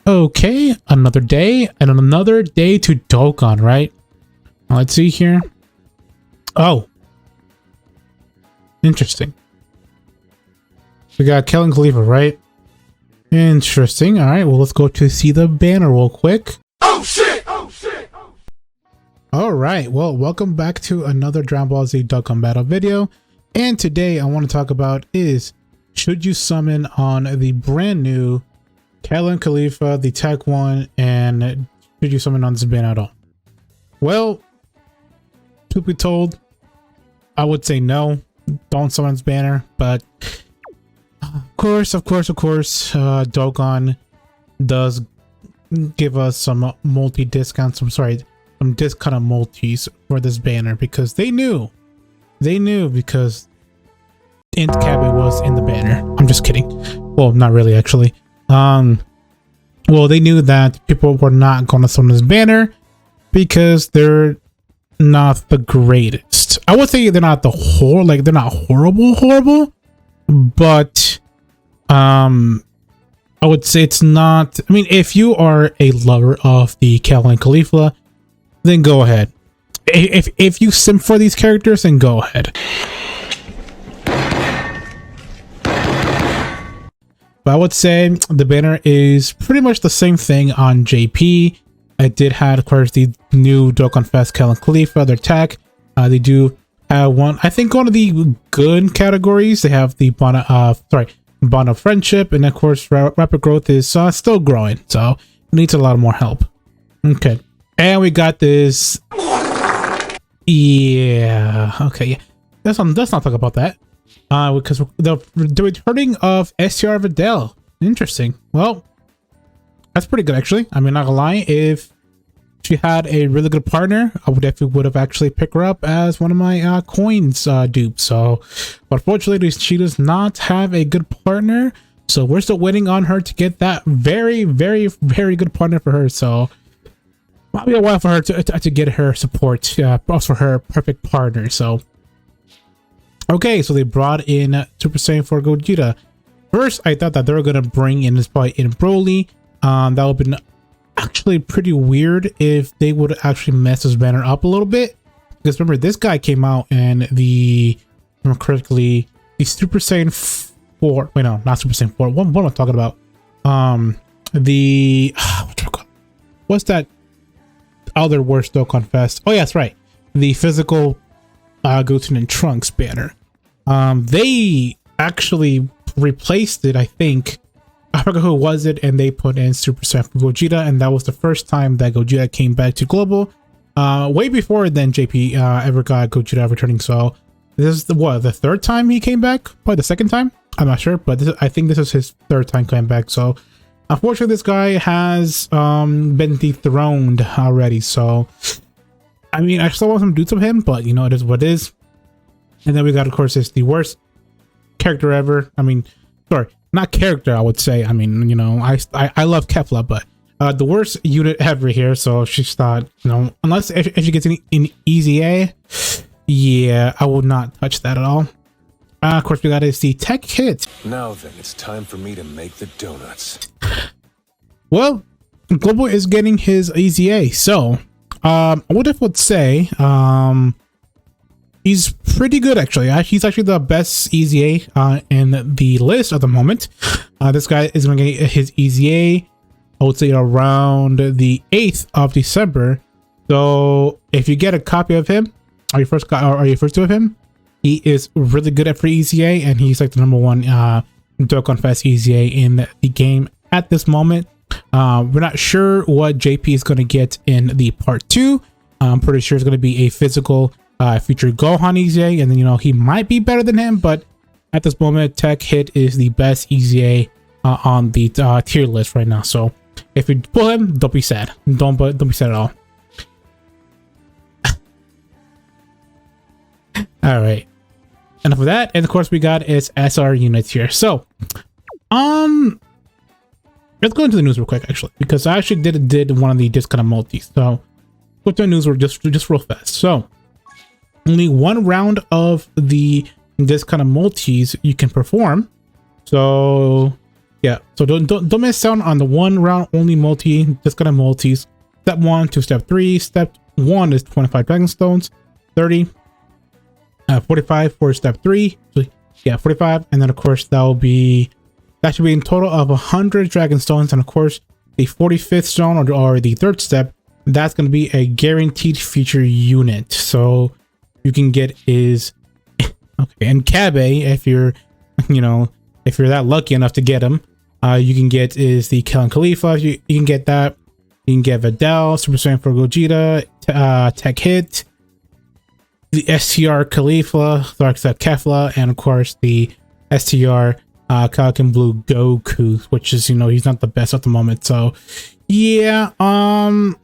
Okay, another day and another day to Dokkan, right? Let's see here. Oh, interesting. We got Kelly Khalifa, right? Interesting. All right, well, let's go to see the banner real quick. Oh shit! Oh shit! Oh. All right, well, welcome back to another Dragon Ball Z Dokkan battle video. And today I want to talk about is, should you summon on the brand new Kelly Khalifa, the TEQ one, and should you summon on this banner at all? Well, to be told, I would say no, don't summon this banner, but of course, Dokkan does give us some multi-discounts, some discount multis for this banner because they knew because Int Cabby was in the banner. I'm just kidding. Well, not really actually. Well, they knew that people were not going to summon this banner because they're not the greatest. I would say they're not they're not horrible, but I would say it's not. I mean, if you are a lover of the Kelly Khalifa, then go ahead. If you sim for these characters, then go ahead. But I would say the banner is pretty much the same thing on JP. I did have, of course, the new Dokkan Fest Kelly Khalifa, their tech. They do have one of the good categories. They have the bond of friendship, and of course, rapid growth is still growing, so it needs a lot more help. Okay, and we got this. Yeah. Okay. Yeah. Let's not talk about that. Because the returning of STR Videl. Interesting. Well, that's pretty good actually. I mean, not gonna lie, if she had a really good partner, I would have actually picked her up as one of my coins dupes. So, but unfortunately, she does not have a good partner. So we're still waiting on her to get that very good partner for her. So probably a while for her to get her support for her perfect partner. So. Okay, so they brought in Super Saiyan 4 Gogeta. First, I thought that they were gonna bring in Broly. That would have been actually pretty weird if they would actually mess this banner up a little bit. Because remember, this guy came out and if I remember correctly, the Super Saiyan 4. Wait, no, not Super Saiyan 4. What am I talking about? What's that other worst Dokkan Fest? Oh yeah, that's right. The physical Goten and Trunks banner. They actually replaced it, I think. I forgot who was it, and they put in Super Saiyan Gogeta, and that was the first time that Gogeta came back to global. Way before then JP ever got Gogeta returning. So this is the third time he came back? Probably the second time? I'm not sure, but I think this is his third time coming back. So unfortunately, this guy has been dethroned already. So I mean, I still want some dudes of him, but you know, it is what it is. And then we got, of course, it's the worst character ever. I mean, sorry, not character, I would say. I mean, you know, I love Kefla, but the worst unit ever here. So she's thought, you know, unless if she gets an easy A, yeah, I would not touch that at all. Of course, we got is the tech hit. Now then, it's time for me to make the donuts. Well, Global is getting his easy A, so I would say he's pretty good actually. He's actually the best easy A in the list at the moment. This guy is going to get his easy A, I would say around the 8th of December. So if you get a copy of him, or your first two of him, he is really good at free easy A, and he's like the #1 Dokkan Fest easy A in the game at this moment. We're not sure what JP is going to get in the part 2. I'm pretty sure it's going to be a physical future Gohan easy, and then, you know, he might be better than him, but at this moment, Tech Hit is the best easy on the tier list right now. So if you pull him, don't be sad. Don't be sad at all. All right. Enough of that. And of course, we got its SR units here. So, let's go into the news real quick, actually, because I actually did one of the discount multis. So, go to the news just real fast. So, only one round of the discount multis you can perform. So, Yeah, so don't miss out on the 1 round only multi, just gonna multis. Step 1 to step 3. Step 1 is 25 dragon stones, 30, 45 for step 3. So, yeah, 45, and then of course that should be in total of 100 dragon stones, and of course the 45th stone or the 3rd step, that's going to be a guaranteed feature unit. So you can get is okay, and Kabe, if you're if you're that lucky enough to get him, you can get is the Killing Khalifa. You can get that. You can get Videl, Super Saiyan for Gogeta, Tech Hit, the STR Khalifa, Dark Side Kefla, and of course the STR Falcon Blue Goku, which is, he's not the best at the moment. So yeah, I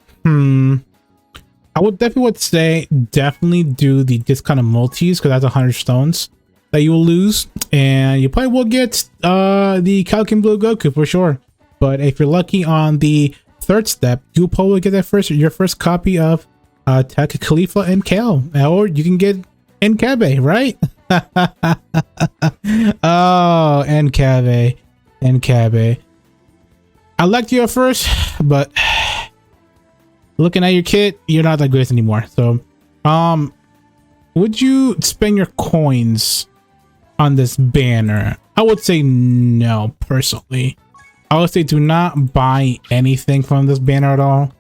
would definitely do the discount of multis, because that's 100 stones that you will lose, and you probably will get the Falcon Blue Goku for sure. But if you're lucky on the 3rd step, you'll probably get your first copy of TEQ Khalifa and Kale, or you can get Nkabe, right? Oh, Nkabe. I liked you at first, but looking at your kit, you're not that great anymore. So would you spend your coins on this banner? I would say no. Personally, I would say do not buy anything from this banner at all.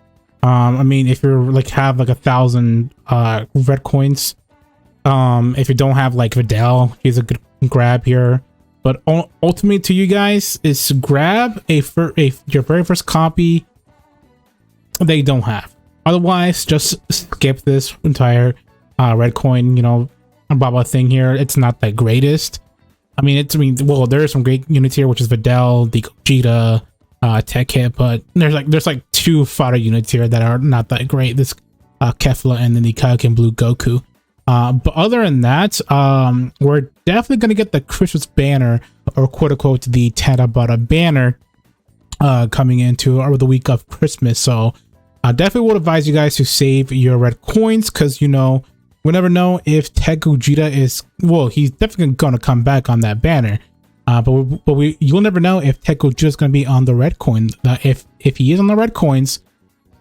I mean, if you're have 1,000 red coins, if you don't have Videl, he's a good grab here. But ultimately, to you guys, is grab your very first copy that you don't have. Otherwise, just skip this entire red coin, Baba thing here. It's not the greatest. Well, there are some great units here, which is Videl, the Gogeta, Tech Hit, but there's 2 fodder units here that are not that great. This Kefla and then the Kaioken Blue Goku. But other than that, we're definitely gonna get the Christmas banner, or quote unquote the Tanabata banner, coming into the week of Christmas. So I definitely would advise you guys to save your red coins, because we never know if TEQ Gogeta is, well, he's definitely gonna come back on that banner. But you'll never know if TEQ Gogeta is gonna be on the red coin. If he is on the red coins,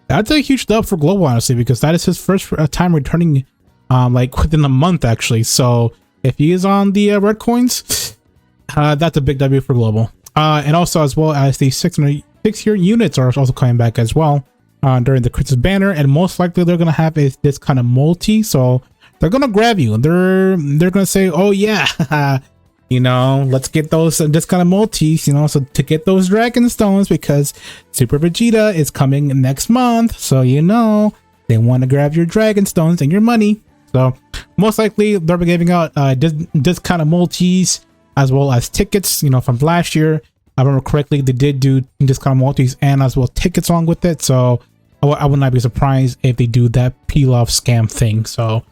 that's a huge dub for Global, honestly, because that is his first time returning, within a month actually. So if he is on the red coins, that's a big W for Global. And also, as well as the 6 year units are also coming back as well during the Christmas banner, and most likely they're gonna have this kind of multi. So they're gonna grab you, and they're gonna say, oh yeah, let's get this kind of multis, so to get those dragon stones, because Super Vegeta is coming next month. So they want to grab your dragon stones and your money. So most likely they'll be giving out this kind of multis, as well as tickets, from last year. I remember correctly, they did do this kind of multis and as well tickets along with it. So I would not be surprised if they do that peel off scam thing. So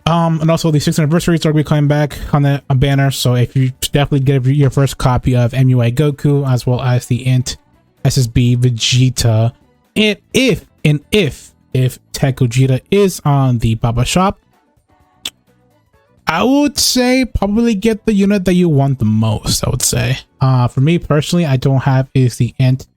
and also the 6th anniversary is already coming back on the banner. So if you definitely get your first copy of MUI Goku, as well as the Int SSB Vegeta, and if TEQ Gogeta is on the Baba shop, I would say probably get the unit that you want the most. I would say for me personally, I don't have is the Int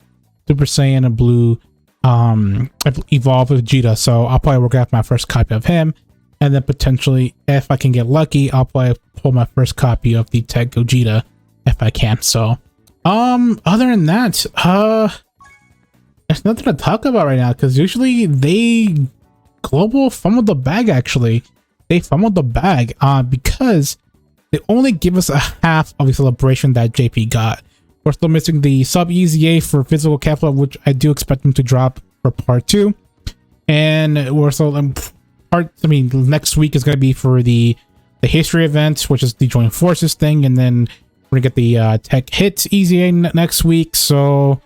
Super Saiyan Blue Evolve Vegeta, so I'll probably work out my first copy of him, and then potentially, if I can get lucky, I'll probably pull my first copy of the TEQ Gogeta if I can. So other than that, there's nothing to talk about right now, because usually Global fumbled the bag. Actually, they fumbled the bag because they only give us a half of the celebration that JP got. We're still missing the sub EZA for physical Kefla, which I do expect them to drop for part 2, and we're still next week is going to be for the history event, which is the joint forces thing, and then we're gonna get the Tech Hits EZA next week. So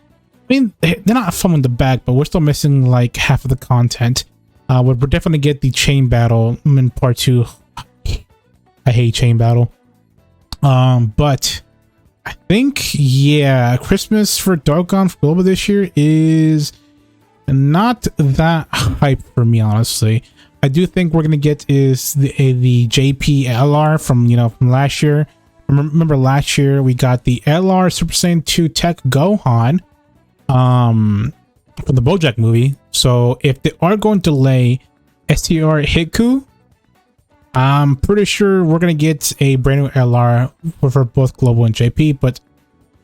they're not fumbling the bag, but we're still missing half of the content. We're definitely get the chain battle in part 2. I hate chain battle. But I think, yeah, Christmas for Dokkan for Global this year is not that hype for me, honestly. I do think we're gonna get is the JP LR from from last year, Remember last year we got the LR Super Saiyan 2 Tech Gohan from the BoJack movie. So if they are going to delay STR Hiku, I'm pretty sure we're gonna get a brand new LR for both Global and JP, but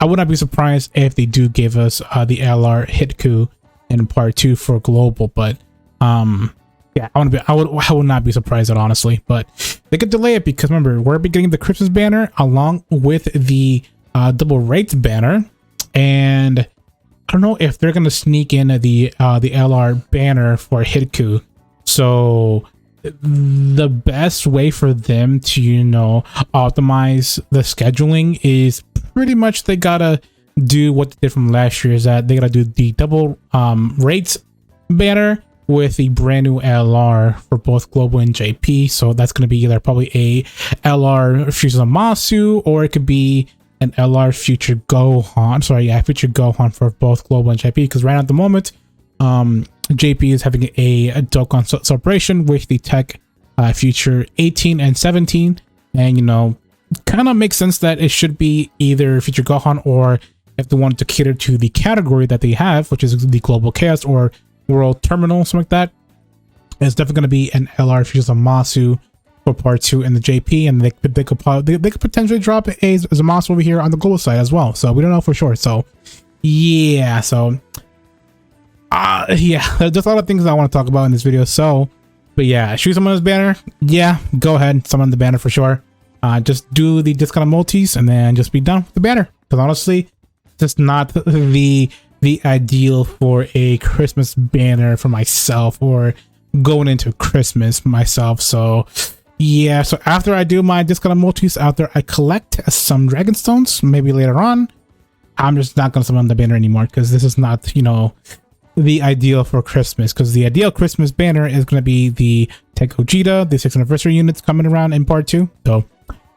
I would not be surprised if they do give us the LR Hiku in part 2 for Global. But yeah, I would not be surprised at, honestly. But they could delay it because remember, we're getting the Christmas banner along with the double rates banner, and I don't know if they're gonna sneak in the LR banner for Hiku. So the best way for them to, you know, optimize the scheduling is pretty much they gotta do what they did from last year, is that they gotta do the double rates banner with the brand new LR for both Global and JP. So that's going to be either probably a LR Future Zamasu, or it could be an LR Future Gohan. Sorry, yeah, Future Gohan for both Global and JP, because right at the moment JP is having a Dokkan celebration with the Tech Future 18 and 17, and you know, kind of makes sense that it should be either Future Gohan, or if they wanted to cater to the category that they have, which is the Global Chaos or World Terminal, something like that, it's definitely going to be an LR Future Zamasu for part 2 in the JP, and they could potentially drop a Zamasu over here on the Global side as well. So we don't know for sure. So yeah, so yeah, there's a lot of things I want to talk about in this video. So, but yeah, shoot someone on this banner. Yeah, go ahead, summon the banner for sure. Just do the discount multis and then just be done with the banner. Because honestly, it's not the ideal for a Christmas banner for myself, or going into Christmas myself. So yeah, so after I do my discount multis, after I collect some dragon stones, maybe later on, I'm just not gonna summon the banner anymore, because this is not, you know, the ideal for Christmas. Because the ideal Christmas banner is going to be the TEQ Gogeta, the 6th anniversary units coming around in part 2. So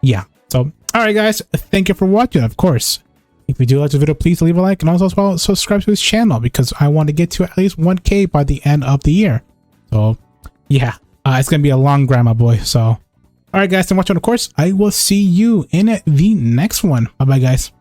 yeah, so all right guys, thank you for watching. Of course, if you do like this video, please leave a like, and also as well subscribe to this channel, because I want to get to at least 1K by the end of the year. So yeah, it's gonna be a long grind, my boy. So all right guys, thanks for watching. Of course, I will see you in the next one. Bye bye guys.